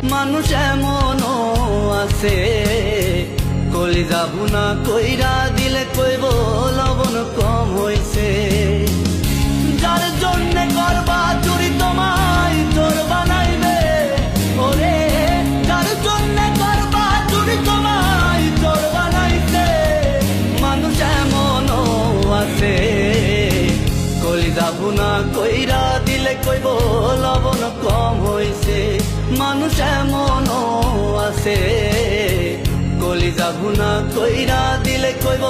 মানুষ এমনও আছে কলিজা ভুনা কইরা দিলে কইব লবণ কম হইছে। যার জন্যে করবা চুরি তোমায় চোর বানাইবে, ওরে যার জন্যে করবা চুরি তোমায় চোর বানাইছে। মানুষ এমনও আছে কলিজা ভুনা কইরা দিলে কইব লবণ কম হইছে। মানুষ এমনও আছে কলিজা ভুনা কইরা দিলে কইব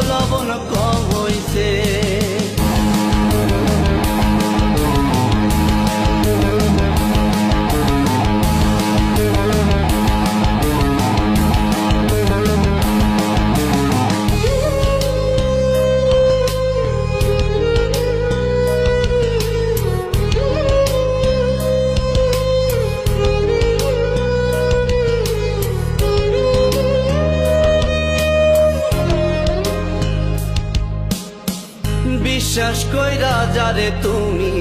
লবণ কম হইছে। বিশ্বাস কইরা যারে তুমি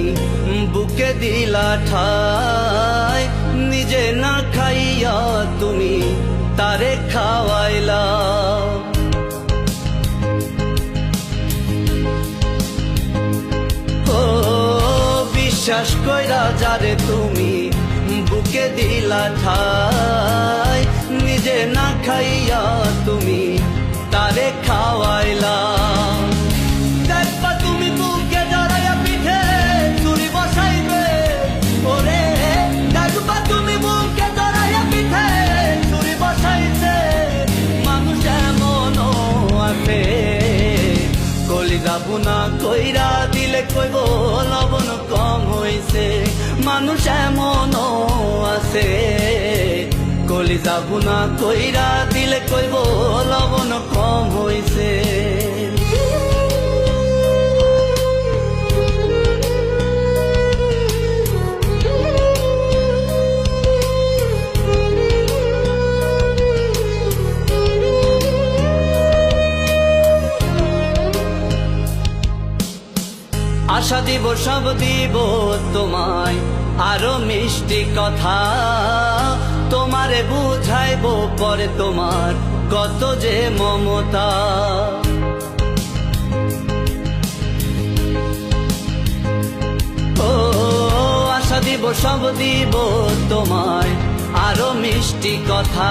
বুকে দিলা ঠাই, নিজে না খাইয়া তুমি তারে খাওয়াইলা। ও বিশ্বাস কইরা যারে তুমি বুকে দিলা ঠাই, নিজে না খাইয়া তুমি তারে খাওয়াইলা। দেখবা তুমি বুকে জড়াইয়া পিঠে চুরি বসাইবে, ওরে দেখবা তুমি বুকে জড়াইয়া পিঠে চুরি বসাইছে। মানুষ এমনও আছে কলিজা ভুনা কইরা দিলে কইব লবণ কম হইছে। মানুষ এমনও আছে কলিজা ভুনা কইরা দিলে কইব লবণ কম হইছে। আশা দিব সব দিব তোমায় আরো মিষ্টি কথা, তোমারে বুঝাইব পরে তোমার কত যে মমতা। ও আশা দিব সব দিব তোমায় আরো মিষ্টি কথা,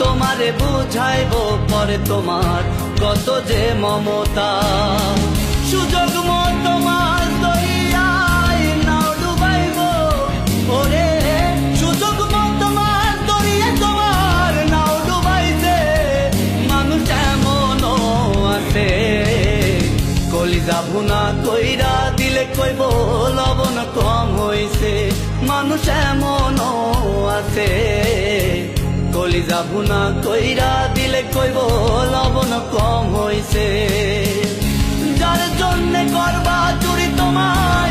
তোমারে বুঝাইব পরে তোমার কত যে মমতা। সুযোগ মতো মাছ ধরিয়াই নাও ডুবাইব, ওরে সুযোগ মতো মাছ ধরিয়ে তোমার নাও ডুবাইছে। মানুষ এমনও আছে কলিজা ভুনা কইরা দিলে কইব লবণ কম হইছে। মানুষ এমনও আছে কলিজা ভুনা কইরা দিলে কইব লবণ কম হইছে। যার জন্যে করবা চুরি তোমায়